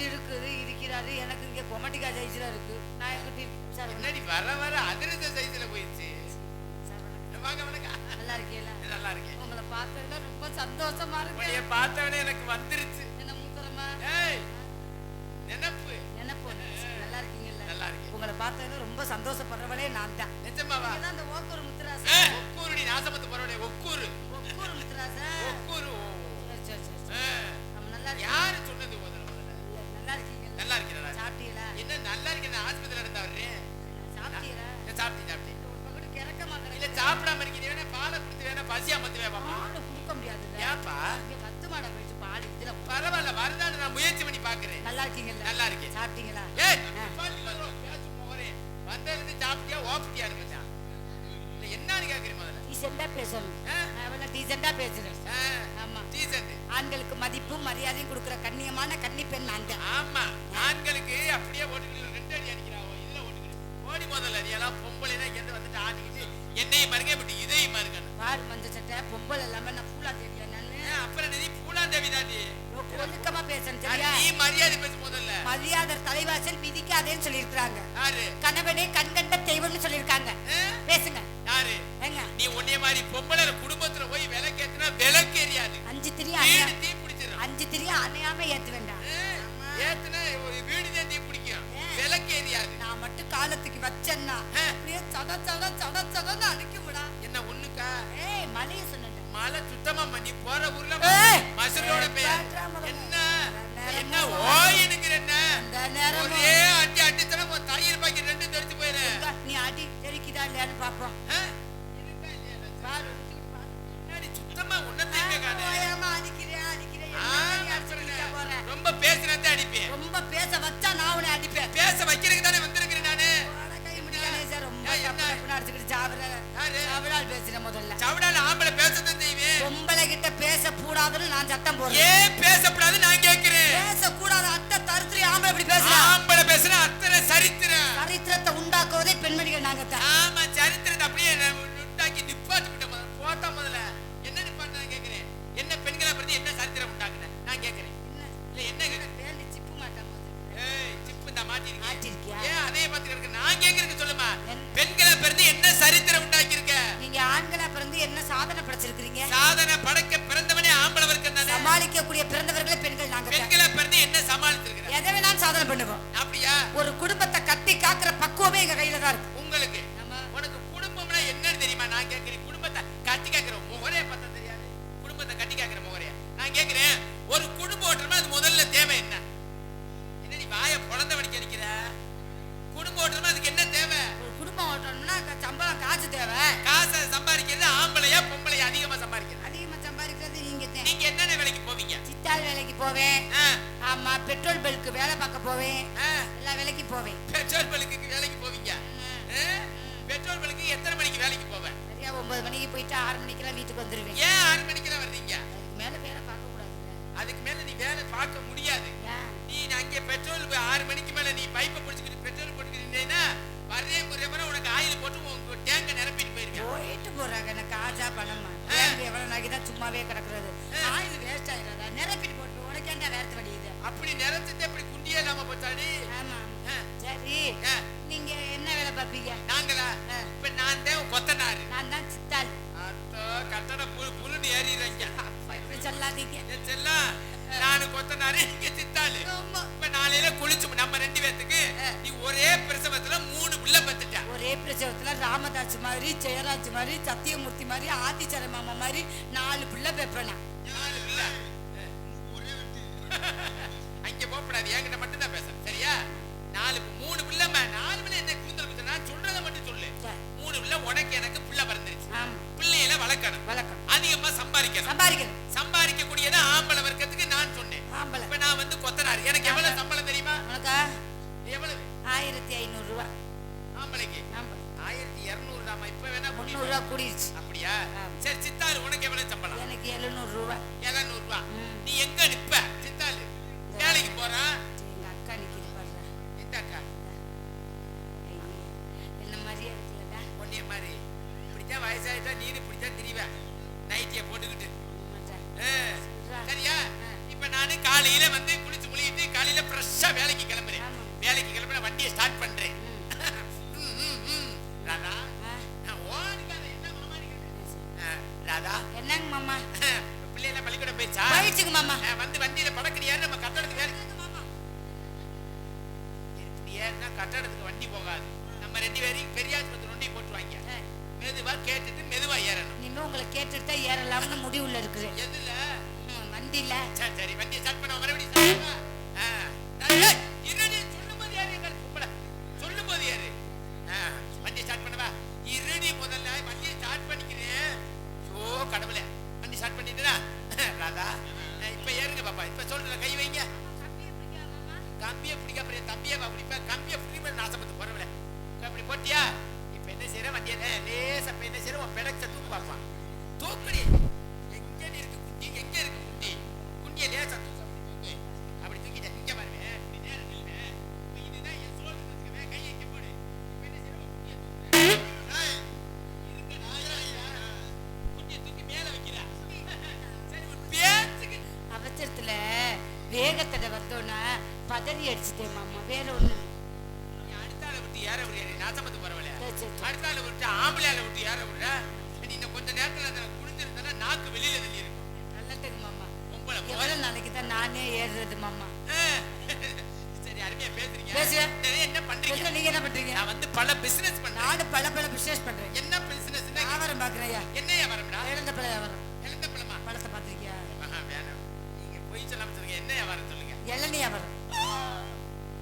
இருக்குது இருக்கிறாரு. எனக்கு இங்க கொமட்டிக்கா சைஸ்ல இருக்கு. நான் எங்கிட்ட சார் என்னடி வர வர அதிரச சைஸ்ல போயிடுச்சு. வாங்க வணக்கம். நல்லா இருக்கீங்களா? நல்லா இருக்கேன். உங்களை பார்த்ததுல ரொம்ப சந்தோஷமா இருக்கு. உன்னைய பார்த்தவனே எனக்கு வந்துருச்சு. என்ன மூக்கறமா? ஏய் நினைப்பு நினைப்பு. நல்லா இருக்கீங்களா? நல்லா இருக்கேன். உங்களை பார்த்ததுல ரொம்ப சந்தோஷப்படுறவளே நான் தான். நிஜமாவா? நீங்க தான் அந்த ஓக்கூர் முத்துராச. ஒக்கூருடி நாசமத்து போறவனே ஒக்கூரு. ஓக்கூர் முத்துராச. ஒக்கூரு. சரி சரி சரி. நம்ம நல்லா இருக்கீங்க. யாரு சொன்னது முதல்ல? நல்லா இருக்கீங்களா? நல்லா இருக்கீங்களா? சாப்பிட்டீங்களா? என்ன நல்லா இருக்கேன். ஆஸ்பத்திரியில இருந்தா வர்றேன். சாப்பிட்டீங்களா? சாப்பிட்டேன். ஒரு பக்கத்து கிறக்கமா இல்ல கிடக்கு. சாப்பிடாம இருக்கீங்க. வேணா பாலை குடிச்சு வேணா பசியா மத்துவே பாப்பா. பால் குடிக்க முடியாது. ஏப்பா? இங்க பத்து மாடை போயிட்டு பால் இதுல பரவாயில்ல வரதான்னு நான் முயற்சி பண்ணி பாக்குறேன். நல்லா இருக்கீங்களா? நல்லா இருக்கேன். சாப்பிட்டீங்களா? ஏய் பேச்சு போறேன். வந்ததுல சாப்பிட்டியா ஓப்பிட்டியா இருக்கா? இல்ல என்னன்னு கேக்குறீங்க முதல்ல? டீசெண்டா பேசணும். நான் எவ்வளவு டீசெண்டா பேசுறேன். ஆமா. டீசென்ட். ஆண்களுக்கு மதிப்பும் மரியாதையும் கொடுக்கிற கண்ணியமான கன்னி பெண் நான் தான். ஆமா. ஆண்களுக்கு அப்படியே ஓட்டுக்கிட்டு ரெண்டு அடி அடிக்கிறாவோ. இதுல ஓட்டுக்கிட்டு ஓடி முதல்ல நீ எல்லாம் பொம்பளைனா இங்க வந்துட்டு ஆடிக்கிட்டு என்னையும் மருங்க விட்டு இதையும் மருங்கணும். பாரு மஞ்ச சட்டை பொம்பளை இல்லாம நான் பூலா தேவியா நானு? அப்புறம் நீ பூலாந்தேவி தாண்டி ஒழுக்கமா பேசணும் சரியா? நீ மரியாதை பேசு முதல்ல. மரியாதை தலைவாசல் மிதிக்காதேன்னு சொல்லியிருக்காங்க. யாரு? கணவனே கண்கண்ட தெய்வம்னு சொல்லியிருக்காங்க. பேசுங்க. யாரு? ஏங்க நீ உன்னைய மாதிரி பொம்பளை குடும்பத்துல போய் விளக்கேத்துனா விளக்கு எரியாது. 5 திரி வீடு தீ பிடிச்சிடும். 5 திரி அணையாம ஏத்து வேண்டாம். ஏத்துனா ஒரு வீடு தான் தீ பிடிக்கும். விளக்கு எரியாது. நான் மட்டும் காலத்துக்கு வச்சேன்னா அப்படியே சட சட சட சடன்னு அடிக்க விடா. என்ன ஒண்ணுக்கா? ஏய் மலைய சொன்னேன். மலை சுத்தமா பண்ணி போற ஊர்ல ஏய் மசரோட பெயர் என்ன என்ன ஓயினுங்கிற என்ன அந்த நேரம் ஒரே அடி அடிச்சனா உன் தயிர் பாக்கெட் ரெண்டு தெரிச்சு போயிரு. நீ அடி தெரிக்குதா இல்லையான்னு பாப்போம். இருக்கா இல்லையா? பாரு என்னடி சுத்தமா உன்னத்தையே காணே. ஓயாம அடிக்கிறேன் ரொம்ப பேசினதே அடிப்பேன். ரொம்ப பேச வச்சா நான் உன்னை அடிப்பேன். பேச வைக்கிறதுக்கு தானே வந்திருக்கிறேன் நானு. கை முடியானே சார் ரொம்ப தப்பு அடிச்சுக்கிட்டு சாவடால் பேசுறேன் முதல்ல. சவடால ஆம்பளை பேசத்தான் செய்வேன். பொம்பளை கிட்ட பேசக்கூடாதுன்னு நான் சட்டம் போடுறேன். ஏன் பேசக்கூடாது நான் கேட்கிறேன். பேசக்கூடாது அத்தை தருத்திரி ஆம்பளை இப்படி பேசுறா. ஆம்பளை பேசுனா அத்தனை சரித்திரம். சரித்திரத்தை உண்டாக்குவதே பெண்மணிகள் நாங்க தான். ஆமா சரித்திரத்தை அப்படியே உண்டாக்கி நிப்பாட்டி விட்ட முதல்ல போட்டா முதல்ல என்ன நிப்பாட்டு நான் கேட்கிறேன். என்ன பெண்களை பத்தி என்ன சரித்திரம் உண்டாக்குன நான் கேட்கிறேன். இல்ல என்ன பேண்டி சிப்பு மாட்டாம ஏய் சிப்பு இந்த மாட்டிருக்கியா? மாட்டிருக்கியா? ஏன் அதே பாத்துட்டு இருக்க? நான் கேக்குறதுக்கு சொல்லுமா. பெண்களை பத்தி என்ன சரித்திரம் உண்டாக்கி இருக்க? நீங்க ஆண்களா பிறந்து என்ன சாதனை படைச்சிருக்கீங்க? சாதனை படைக்க பிறந்தவனே ஆம்பளை வர்க்கம் தானே. சமாளிக்க கூடிய பிறந்தவர்களே பெண்கள் நாங்க. பெண்களை பிறந்து என்ன சமாளிச்சிருக்க? எதை வேணாலும் சாதனை பண்ணுவோம். அப்படியா? ஒரு குடும்பத்தை கட்டி காக்குற பக்குவமே எங்க கையில தான் இருக்கு. உங்களுக்கு உனக்கு குடும்பம்னா என்னன்னு தெரியுமா? நான் கேட்கிறேன். குடும்பத்தை கட்டி காக்குற முகரே பார்த்தா தெரியாது. குடும்பத்தை கட்டி காக்குற முகரே நான் கேட்கிறேன். ஒரு குடும்பம் ஓட்டணும்னா அது முதல்ல தேவை என்ன? என்ன நீ வாயை பொழந்த வடிக்க நிக்கிற? குடும்பம் ஓட்டணும்னா அதுக்கு என்ன தேவை? ஒரு குடும்பம் ஓட்டணும்னா சம்பளம் காசு தேவை. காசை சம்பாதிக்கிறது ஆம்பளையா பொம்பளையா அதிகமா சம்பாதிக்கிறது? அதிகமா சம்பாதிக்கிறது நீங்க தான். நீங்க என்னென்ன வேலைக்கு போவீங்க? சித்தாள் வேலைக்கு போவேன். ஆமா பெட்ரோல் பல்க்கு வேலை பார்க்க போவேன். எல்லா வேலைக்கு போவேன். பெட்ரோல் பல்க்கு வேலைக்கு போவீங்க? பெட்ரோல் பல்க்கு எத்தனை மணிக்கு வேலைக்கு போவேன்? சரியா 9 மணிக்கு போயிட்டு 6 மணிக்கெல்லாம் வீட்டுக்கு வந்துருவேன். ஏன் 6 மணிக்கெல்லாம் வர்றீங்க? அதுக்கு மேல வேலை பார்க்க கூடாதுல்ல. அதுக்கு மேல நீ வேலை பார்க்க முடியாது. நீ அங்கே பெட்ரோல் 6 மணிக்கு மேல நீ பைப்பை பிடிச்சிக்கிட்டு பெட்ரோல் போட்டுக்கிட்டீங்கன்னா வர்றே முறை உனக்கு ஆயில் போட்டு உங்க டேங்க நிரப்பிட்டு போயிருக்கேன். போயிட்டு போறாங்க எனக்கு ஆஜா பணமா டேங்க் எவ்வளவு நாகிதான் சும்மாவே கிடக்குறது. Oil waste ஆயிடாதா? நிரப்பிட்டு போட்டு உனக்கு ஏன்டா வேர்த்து வடியுது? அப்படி நிரப்பிட்டு அப்படி குண்டியே இல்லாம போச்சாடி. ஆமா சரி நீங்க என்ன வேலை பார்ப்பீங்க? நாங்களா? இப்ப நான் தான் கொத்தனாரு. நான் தான் சித்தாள். அத்தோ கட்டட புல்லுன்னு ஏறிடுறீங்க. இப்படி சொல்லாதீங்க. செல்லாம் நானு கொத்தனாரு நீங்க சித்தாளு. இப்ப நாளையில குளிச்சு நம்ம 2 பேத்துக்கு நீ ஒரே பிரசவத்துல 3 பிள்ளை பெத்துட்ட. ஒரே பிரசவத்துல ராமதாஸ் மாதிரி ஜெயராஜ் மாதிரி சத்தியமூர்த்தி மாதிரி ஆதிச்சர மாமா மாதிரி 4 பிள்ளை பெப்பேனா. 4 பிள்ளை அங்க போகக்கூடாது. என்கிட்ட மட்டும் தான் பேச சரியா? 3 பிள்ளை 4 பிள்ளை என்ன கூந்தல் குத்த? நான் சொல்றதை மட்டும் சொல்லு. 3 பிள்ளை உனக்கு எனக்கு பிள்ளை பிறந்துருச்சு. பிள்ளையில வளர்க்கணும். அதிகமா சம்பாதிக்கணும். சம்பாதிக்கக்கூடியதை ஆம்பளை வர்க்கத்துக்கு நான் சொன்னேன். இப்ப நான் வந்து கொத்தனார். எனக்கு எவ்வளவு சம்பளம் தெரியுமா? உனக்கா எவ்வளவு? 1500 ரூபாய். ஆம்பளைக்கு 1200 தாமா. இப்ப வேணா 300 ரூபாய் கூடிருச்சு. அப்படியா? சரி சித்தாளு உனக்கு எவ்வளவு சம்பளம்? எனக்கு 700 ரூபாய். 700 ரூபாய். நீ எங்க நிப்ப? சித்தாளு வேலைக்கு போறான். எங்க அக்கா நிக்குது பாருங்க. எந்த அக்கா? என்ன மாதிரியே இருக்குல்லடா. பொண்ணிய மாதிரி இப்படித்தான் வயசாயிட்டா நீனு இப்படித்தான் திரிவ நைட்டிய போட்டுக்கிட்டு. சரியா? இப்ப நானு காலையில வந்து குளிச்சு முழிட்டு காலையில ஃப்ரெஷ் ஃப்ரெஷ்ஷா வேலைக்கு கிளம்புறேன். வேலைக்கு கிளம்புற வண்டியை ஸ்டார்ட் பண்றேன். ராதா ஓடுகாத என்ன மாமா நீங்க? ராதா என்னங்க மாமா? பிள்ளைல பள்ளிக்கூடம் போயிச்சா? போயிடுச்சுங்க மாமா. வந்து வண்டியில படக்குறியா? நம்ம கட்டடத்துக்கு வேலை ஏறினா கட்டடத்துக்கு வண்டி போகாது. நம்ம 2 பேரையும் பெரியாஸ்பத்திரி ஒண்டி போட்டுவாங்க. மெதுவா கேட்டுட்டு மெதுவா ஏறணும். நீங்க உங்களை கேட்டுட்டு தான் ஏறலாம்னு முடிவுல இருக்குது. எதுல? வண்டியில. சரி சரி வண்டியை ஸ்டார்ட் பண்ண மறுபடியும் சொல்லுங்க. இருடி சொல்லும்போது ஏறு எங்க கும்பல. சொல்லும்போது ஏறு. வண்டியை ஸ்டார்ட் பண்ணவா? இருடி முதல்ல வண்டியை ஸ்டார்ட் பண்ணிக்கிறேன். ஐயோ கடவுளே. வண்டி ஸ்டார்ட் பண்ணிட்டா? ராதா இப்ப ஏறுங்க பாப்பா. இப்ப சொல்றத கை வைங்க. கம்பியை பிடிக்க அப்புறம் தம்பியே பிடிப்ப. கம்பியை பிடிப்ப நாசப்பத்து போறவள. அப்படி போட்டியா? இப்ப என்ன செய்யற? வண்டியை லேசா இப்ப என்ன செய்யற? உன் பெடக்ஸ தூக்கு பாப்பா. தூக்குடி. எங்க இருக்கு குட்டி? எங்க இருக்கு குட்டி? குண்டியை லேசா தூக்கு. அப்படி தூக்கிட்ட. இங்க பாருங்க. இப்படி நேரம் நில்லுங்க. இப்ப இதுதான் என் சோல்டர் இருக்குவே. கையை இங்க போடு. இப்ப என்ன செய்யற? குண்டியை தூக்குற. இருக்க நாயா. குண்டியை தூக்கி மேல வைக்கிறா. சரி ஒரு பேச்சுக்கு அவசரத்துல வேகத்தட வந்தோன்னா பதறி அடிச்சுட்டேன் மாமா. வேற ஒண்ணு அடுத்தால விட்டு ஏற விடுற. நாசமத்து பரவல. அடுத்தால விட்டு ஆம்பளையால விட்டு ஏற விடுற. நீ இன்னும் கொஞ்ச நேரத்துல அந்த குடிச்சிருந்தா நாக்கு வெளியில தள்ளி இருக்கும். நல்லதுங்க மாமா. உங்களை எவ்வளவு நாளைக்கு தான் நானே ஏறுறது மாமா? சரி அருமையா பேசுறீங்க. பேசுவேன். என்ன பண்றீங்க? நீங்க என்ன பண்றீங்க? நான் வந்து பல பிசினஸ் பண்றேன். நாடு பல பிசினஸ் பண்றேன். என்ன பிசினஸ்? வியாபாரம் பாக்குறையா? என்ன வியாபாரம்டா? இழந்த பழ வியாபாரம். இழந்த பழமா? பழத்தை பாத்திருக்கியா? வேணாம். நீங்க போய் சொல்லாம சொல்லுங்க. என்ன வியாபாரம் சொல்லுங்க. இளநீ வியாபாரம்.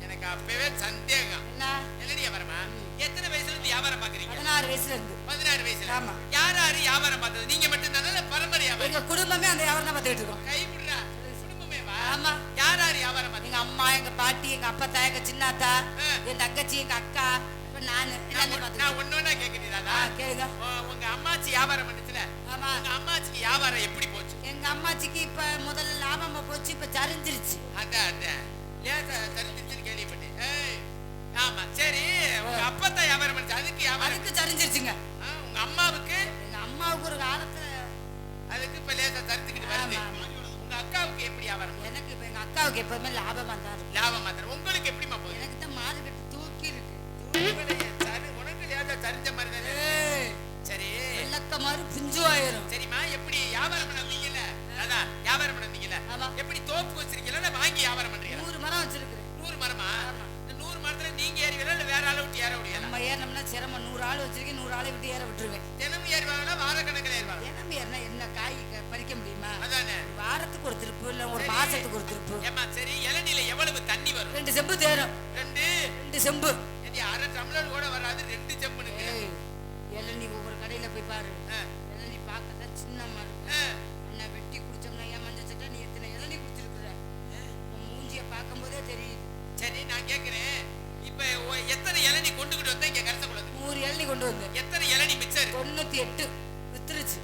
எனக்கு அப்பவே சந்தேகம். என்ன இளநீ வியாபாரமா? எத்தனை வயசுல இருந்து வியாபாரம் பாக்குறீங்க? 16 வயசுல இருந்து. 16 வயசுல. ஆமா. யார் யாரு வியாபாரம் பார்த்தது? நீங்க மட்டும் தானே? பரம்பரை வியாபாரம். எங்க குடும்பமே அந்த வியாபாரம் தான் பார்த்துட்டு இருக்கோம். கை விடுறா. குடும்பமே வா. ஆமா. யார் யாரு வியாபாரம் பார்த்தது? எங்க அம்மா, எங்க பாட்டி, எங்க அப்பத்தா, எங்க சின்னாத்தா, என் தங்கச்சி, எங்க அக்கா, இப்ப நானு எல்லாமே பார்த்துட்டு. நான் ஒண்ணொண்ணா கேக்குறீங்களா? கேளுங்க. உங்க அம்மாச்சி வியாபாரம் பண்ணுச்சுல? ஆமா. உங்க அம்மாச்சிக்கு வியாபாரம் எப்படி போச்சு? எங்க அம்மாச்சிக்கு இப்ப முதல்ல லாபமா போச்சு, இப்ப சரிஞ்சிருச்சு. அதான் லேசா சரிஞ்சிருச்சுன்னு கேள்விப்பட்டேன். ஆமா சரி. உங்க அப்பத்தா வியாபாரம் பண்ணுச்சு, அதுக்கு வியாபாரம் அதுக்கு சரிஞ்சிருச்சுங்க. உங்க அம்மாவுக்கு? எங்க அம்மாவுக்கு ஒரு காலத்துல அதுக்கு இப்ப லேசா சரிஞ்சுக்கிட்டு வருது. உங்க அக்காவுக்கு எப்படி வியாபாரம்? எனக்கு இப்ப எங்க அக்காவுக்கு எப்பவுமே லாபமா தான் இருக்கு. லாபமா தான். உங்களுக்கு எப்படிமா போகுது? எனக்கு தான் மாடு கட்டு தூக்கி இருக்கு. சரி உனக்கு லேசா சரிஞ்ச மாதிரி தானே. சரி வெள்ளக்க மாதிரி பிஞ்சு ஆயிரும். சரிம்மா எப்படி வியாபாரம் பண்ணீங்கல்ல? அதான் வியாபாரம் பண்ணீங்கல்ல? எப்படி தோப்பு வச்சிருக்கீங்களா வாங்கி வியாபாரம் பண்றீங்க? 100 மரம் வச்சிருக்கேன். 100 மரமா? இந்த 100 மரத்துல நீங்க ஏறுவீங்களா இல்ல வேற ஆளை விட்டு ஏற விடுவீங்களா? நம்ம ஏறணும்னா சிரமம். 100 ஆள் வச்சிருக்கேன், 100 ஆளை விட்டு ஏற விட்டுருவேன். தினமும் ஏறுவாங்களா வார கணக்கில் ஏறுவாங்க? தினம் ஏறினா என்ன காய் பறிக்க முடியுமா? அதானே. வாரத்துக்கு ஒரு திருப்பு இல்ல ஒரு மாசத்துக்கு ஒரு திருப்பு. ஏமா சரி இளநீல எவ்வளவு தண்ணி வரும்? 2 செம்பு தேரும். 2 செம்பு. இது அரை டம்ளர் கூட வராது. 2 செம்புனுக்கு. இளநீ ஒவ்வொரு கடையில போய் பாரு. இளநீ பார்க்கதான் சின்னமா இருக்கும். நான் வெட்டி குடிச்சோம்னா ஏன் மஞ்சள் சட்டை நீ எத்தனை இளநீ குடிச்சிருக்கிற? உன் மூஞ்சிய பார்க்கும்போதே தெரியுது. சரி நான் கேட்கிறேன். இப்ப எத்தனை இளநீ கொண்டுகிட்டு வந்தா இங்க கரசக்குளது? 100 இளநீ கொண்டு வந்து. எத்தனை இளநீ மிச்சம் இருக்கு? 98 வித்துருச்சு.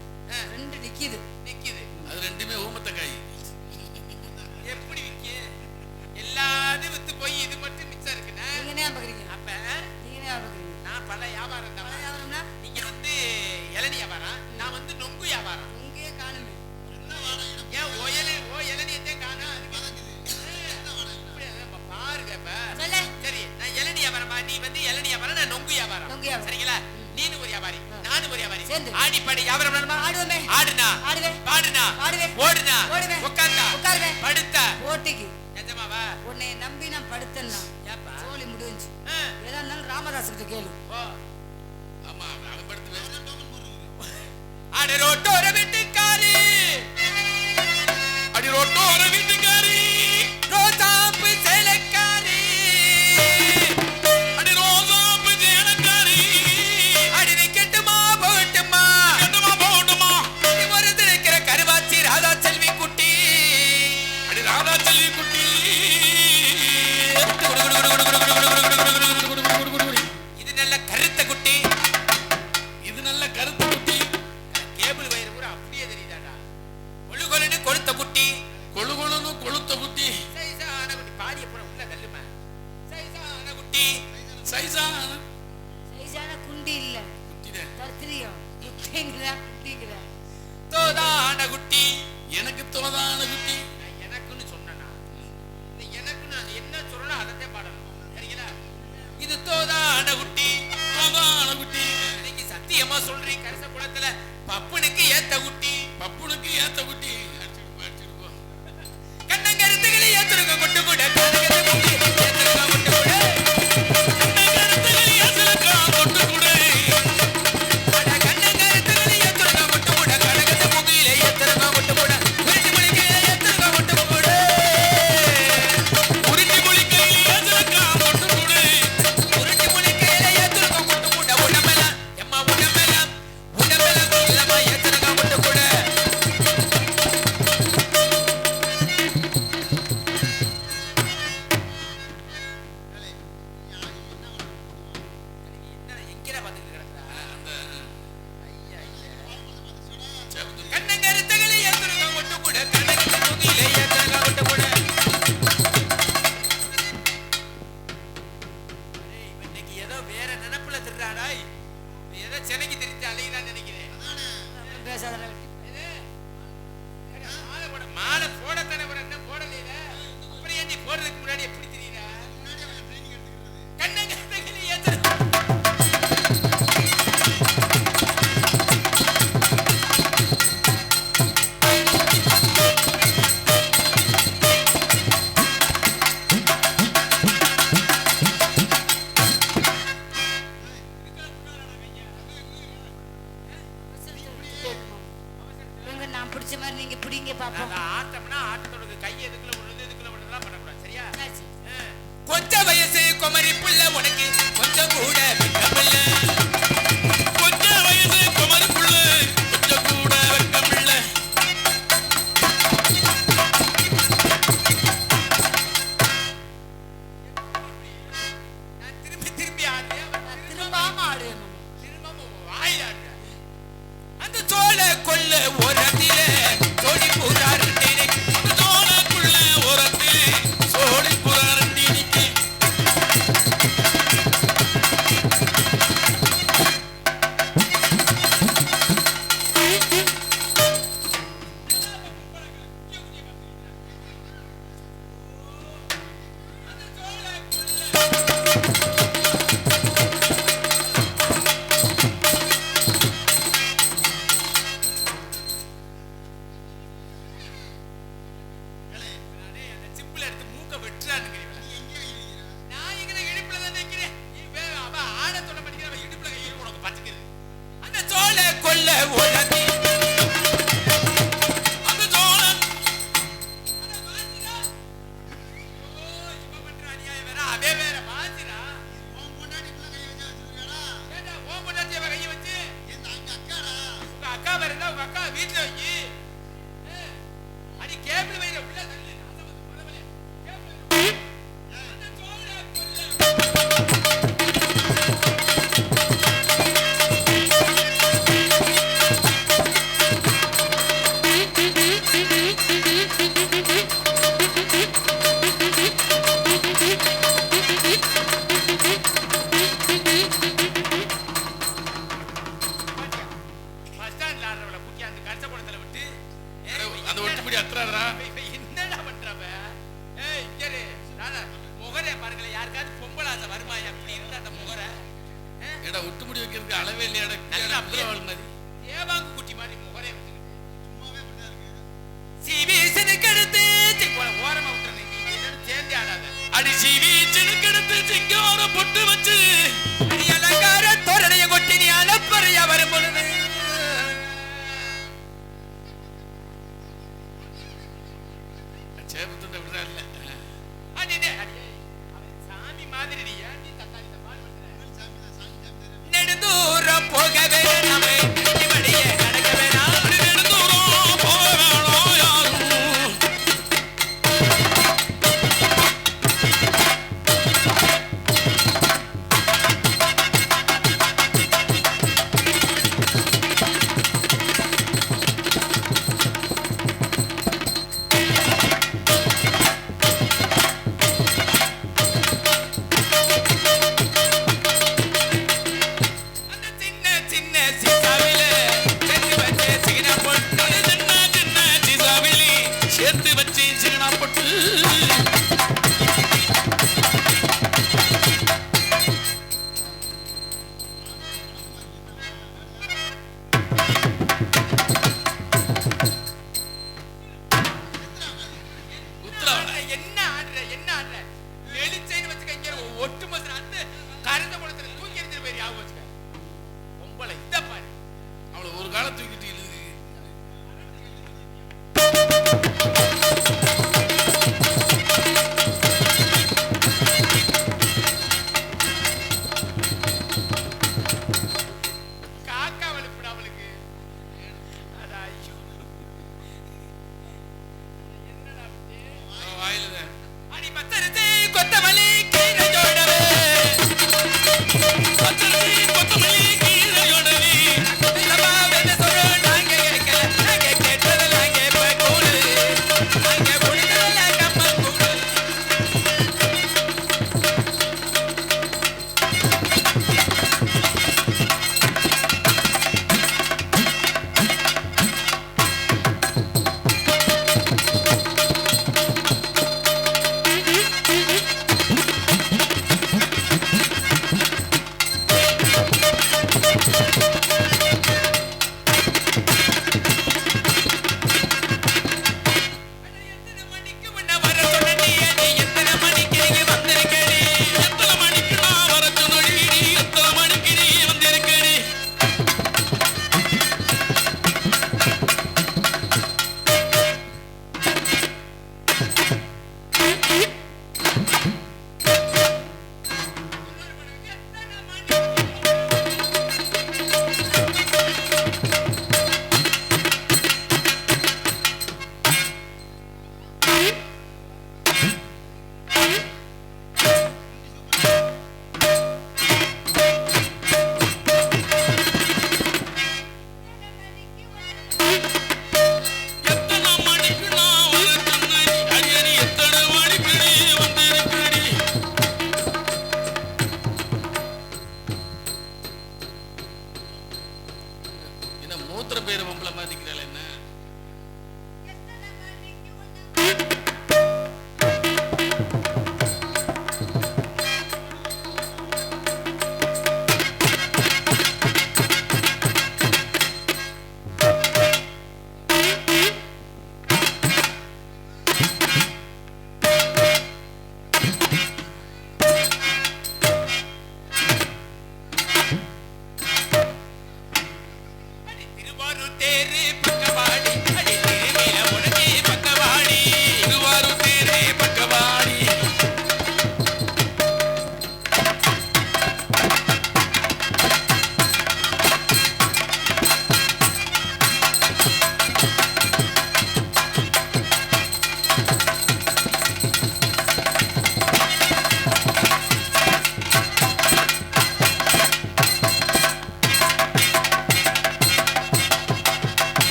2 நிக்குது. அது ரெண்டுமே ஊமத்தக்காய். எப்படி விக்கி? எல்லாரும் வித்து போய் இது மட்டும் மிச்சம் இருக்குன்னா நீங்க என்ன பாக்குறீங்க? அப்ப நீங்க என்ன பாக்குறீங்க? நான் பல வியாபாரம் தான். வியாபாரம்னா நீங்க வந்து இளநீ வியாபாரம், நான் வந்து நொங்கு வியாபாரம். நொங்கே காணுமே. ஏன் இளநியத்தை காணா? பாருங்க சரி நான் இளநீ வியாபாரமா? நீ வந்து இளநீ வியாபாரம், நான் நொங்கு வியாபாரம். சரிங்களா? நீனு ஒரு வியாபாரி, நானும் ஒரு வியாபாரி. ஆடி பாடி வியாபாரம் பண்ணணுமா? ஆடுவேமே. ஆடுனா ஆடுவேன். பாடுனா ஆடுவேன். ஓடுனா ஓடுவேன். உட்கார்ந்தா உட்காருவேன். படுத்தா போட்டிக்கு நிஜமாவா? உன்னை நம்பி நான் படுத்தேன்னா ஏப்பா சோலி முடிஞ்சு. ஏதா இருந்தாலும் ராமதாஸ் கிட்ட கேளு. ஆமா அவன் படுத்து அடி ரோட்டோர வீட்டுக்காரி, அடி ரோட்டோர வீட்டுக்காரி, ரோசாப்பு சேலைக்காரி, அடி ரோசாப்பு சேலைக்காரி, அடி நீ கெட்டுமா போட்டுமா, கெட்டுமா போட்டுமா, நீ ஒரு இருக்கிற கருவாச்சி ராதா செல்வி குட்டி, அடி ராதா செல்வி குட்டி. இது நல்ல கருத்த குட்டி, இது நல்ல கருத்த குட்டி. கேபிள் வயிறு கூட அப்படியே தெரியுதாடா. கொழுகொலுன்னு கொளுத்த குட்டி, கொழுகொலுன்னு கொளுத்த குட்டி, சைஸான குட்டி. பாடிய போற உள்ள கல்லுமா. சைஸான குட்டி, சைஸான குண்டி இல்ல தர்த்திரியம் குட்டிங்கிற குட்டிங்கிற தோதான குட்டி. எனக்கு தோதான குட்டி. எனக்குன்னு சொன்னா எனக்குன்னு என்ன சொல்ற சொல்றீங்க கரிச குளத்துல பப்புனுக்கு ஏத்த குட்டி கண்ணங்கருத்துகளை ஏத்துருங்க கொட்டு கூட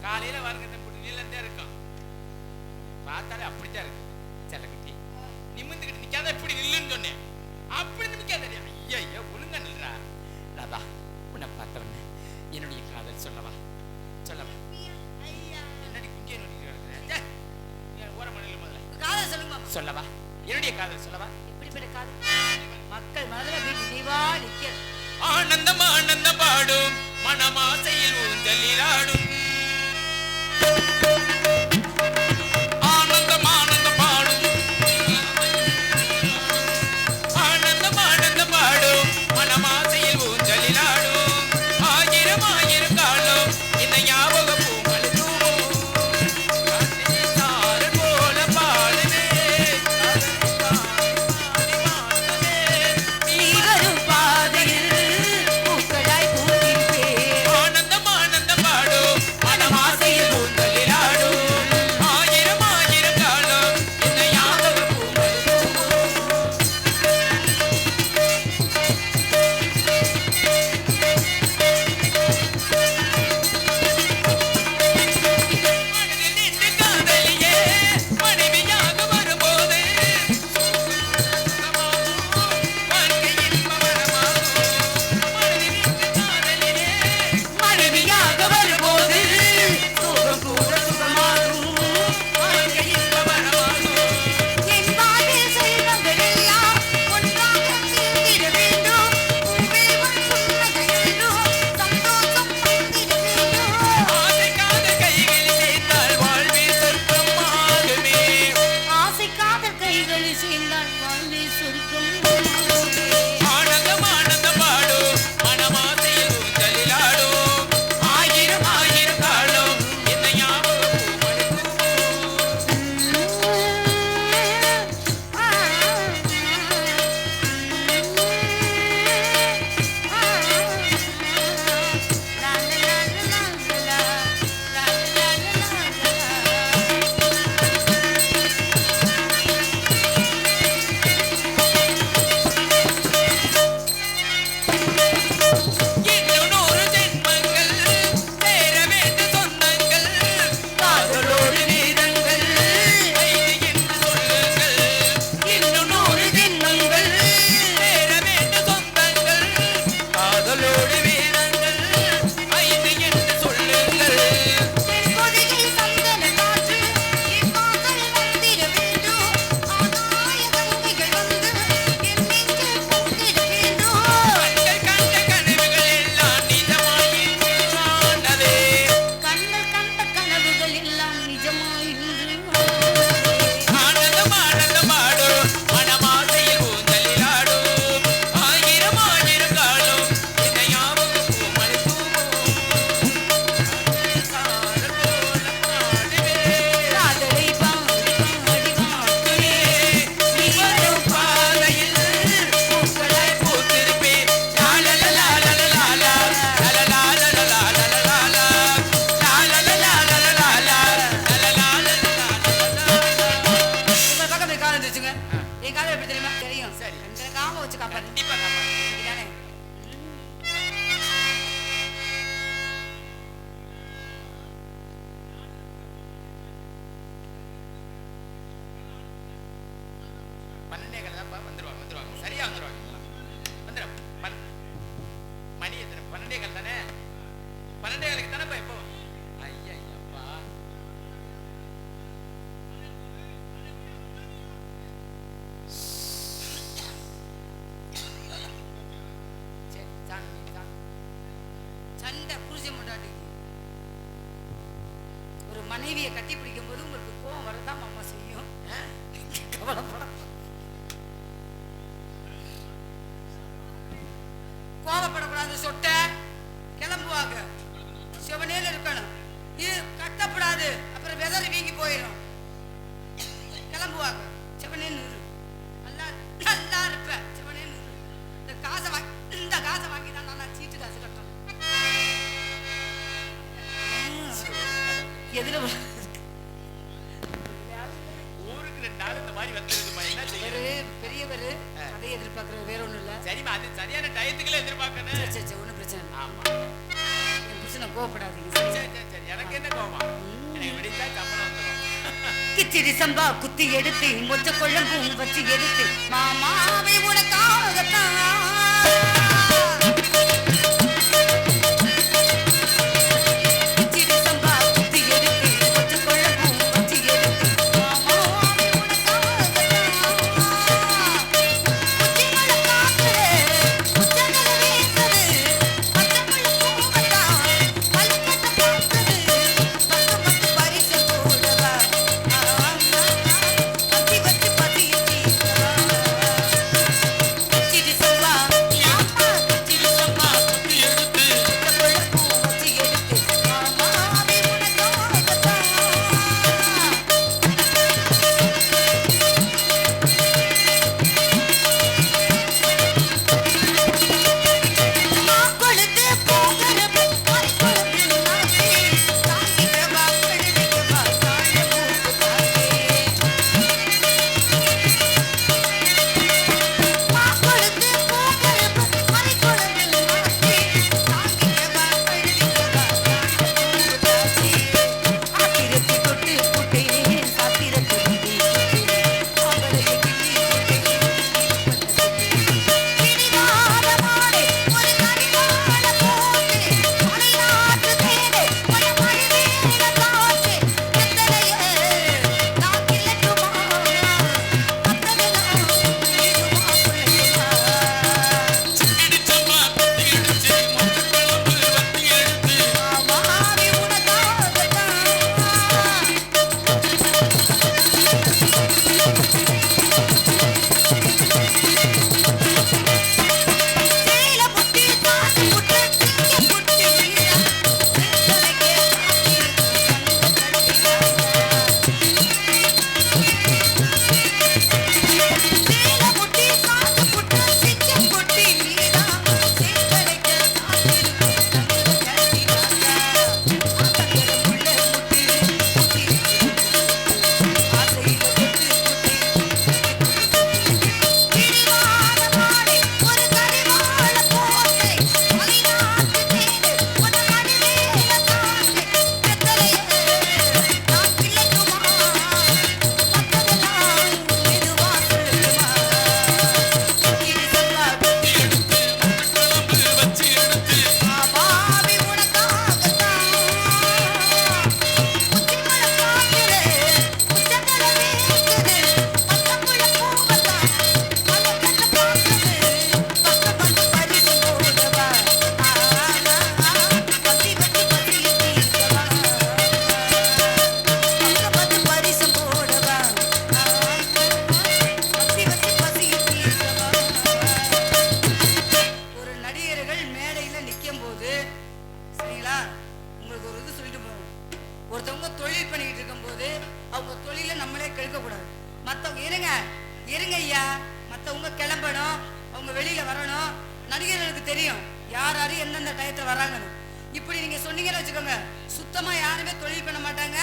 காலையில வருங்க நீலந்தே இருக்கும் பார்த்தாலே அப்படித்தான் இருக்கு செல்லக்குட்டி நிமிந்துக்கிட்டு நிக்காத இப்படி நில்லுன்னு சொன்னேன் அப்படி நிக்காத ஐயா ஒழுங்கா நில்றா ராதா உன்னை பார்த்தவன என்னுடைய காதல் சொல்லவா என்னடி குஞ்சே நோண்டிட்டு ஓர மணில முதல்ல காதல் சொல்லுங்க சொல்லவா என்னுடைய காதல் சொல்லவா எப்படிப்பட்ட காதல் மக்கள் மனதில் நினைவா நிற்கிறது ஆனந்தம் ஆனந்தம் பாடும் மனமாசையில் ஊஞ்சலிலாடும் ஆனந்தம் ஆனந்தம் பாடும் ஆனந்தம் ஆனந்தம் பாடும் மனமாசையில் ஊஞ்சலிலாடும் ஆயிரம் ஆயிரம் காலம் இந்த ஞாபக பூமல் போல பாடுவே நீ வரும் பாதையில் ஆனந்தம் ஆனந்தம் பாடும் மனமாசையில் ஊஞ்சலிலாடும் ஆயிரம் ஆயிரம் காலம் இந்த ஞாபக பூமல் மனதில் நின்று காதலியே மனைவியாக வரும்போது வாழ்க்கை இன்பமரமாகும் மனதில் நின்று காதலியே மனைவியாக வரும்போது சோகம் கூட சுகமாகும் வாழ்க்கை இன்பமரமாகும் என் வாழ்வில் செல்வங்கள் எல்லாம் ஒன்றாக சேர்ந்திட வேண்டும் பூவே உன் புன்னகையிலும் சந்தோஷம் வந்திட வேண்டும் ஆசைக்காத கைகளில் சேர்ந்தால் வாழ்வே சொர்க்கமாகுமே ஆசை காதல் கைகளில் சேர்ந்தால் வாழ்வே சொர்க்கம் ஆனந்தம் ஆனந்தம் பாடும் மனமாசையில் ஊஞ்சலிலாடும் ஆயிரம் ஆயிரம் காலம் இந்த ஞாபக இன்னும் 100 ஜென்மங்கள் சேர வேண்டும் சொந்தங்கள் காதலோடு நீதங்கள் ஐந்து என்று சொல்லுங்கள் இன்னும் 100 ஜென்மங்கள் சேர வேண்டும் சொந்தங்கள் காதலோடு வீரங்கள் ஐந்து என்று சொல்லுங்கள் பொதிகை சந்தன காற்று என் வாசல் வந்திட வேண்டும் ஆகாய கங்கைகள் வந்து என் நெஞ்சில் பொங்கிட வேண்டும் கண்கள் கண்ட கனவுகள் எல்லாம் நிஜமாயிற்றே கண்கள் கண்ட கனவுகள் எல்லாம் நிஜமாய் ஆனந்தம் ஆனந்தம் பாடும் மனமாசையில் ஊஞ்சலிலாடும் ஆயிரம் ஆயிரம் காலம் இந்த ஞாபக பூமலை காதல் போல பாடுவே காதலை பாடி பாடி வாழ்க்கையே நீ வரும் பாதையில் பூக்களாய் பூத்திருப்பேன் லாலலா லாலலா லாலலா லாலலா லாலலா உங்க பக்கம் போய் கால் வந்துருச்சுங்க என் காதல் எப்படி தெரியுமா தெரியும் சரி. கண்களை காம வச்சு காப்பாடு கண்டிப்பா காப்பாத்து. தானே 12 தான்ப்பா. வந்துருவாங்க சரியா வந்துருவாங்க. மணி எத்தனை? 12 தானே? 12 தானேப்பா. எப்போ? ஐயா ஐயாப்பா, சண்டை புருஷன் முண்டாட்டிக்கு. ஒரு மனைவியை கட்டி பிடிக்கும் போது உங்களுக்கு கோவம் வரதான் மாமா செய்யும். கவலைப்பட கோவப்படக்கூடாது. சொட்ட கிளம்புவாங்க, சிவனேல இருக்கணும். இது கட்டப்படாது, அப்புறம் வெதறி வீங்கி போயிடும். கிளம்புவாங்க, சிவனேன்னு இரு. நல்லா நல்லா இருப்பேன், சிவனேன்னு இரு. இந்த காசை வாங்கி தான் நான் சீட்டு காசு கட்டணும். எதுல ஊருக்கு 2 நாள் இந்த மாதிரி வந்துருக்குமா? என்ன செய்யறது? பெரியவர் அதை எதிர்பார்க்கறது வேற ஒண்ணும் இல்ல. சரிமா, அது சரியான டயத்துக்குள்ள எதிர்பார்க்கணும். சரி ஒண்ணும் பிரச்சனை இல்லை. ஆமா, என் புருஷனை கோவப்படாதீங்க. சரி எனக்கு என்ன கோவம்? எனக்கு விடிச்சா சம்பளம் வந்துடும். கிச்சிடி சம்பா குத்தி எடுத்து மொச்ச கொள்ளம்பூ வச்சு எடுத்து மாமாவை உனக்காகத்தான். இருங்க ஐயா, மத்தவங்க கிளம்பணும், அவங்க வெளியில வரணும். நடிகர்களுக்கு தெரியும் யார் யாரு எந்தெந்த டயத்துல வராங்கன்னு. இப்படி நீங்க சொன்னீங்கன்னு வச்சுக்கோங்க, சுத்தமா யாருமே தொழில் பண்ண மாட்டாங்க.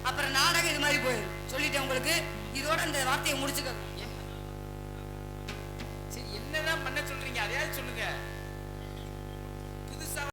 அப்புறம் நாடகம் இது மாதிரி போயிடும். சொல்லிட்டேன் உங்களுக்கு. இதோட இந்த வார்த்தையை முடிச்சுக்கோங்க. சரி, என்னதான் பண்ண சொல்றீங்க? அதையாவது சொல்லுங்க.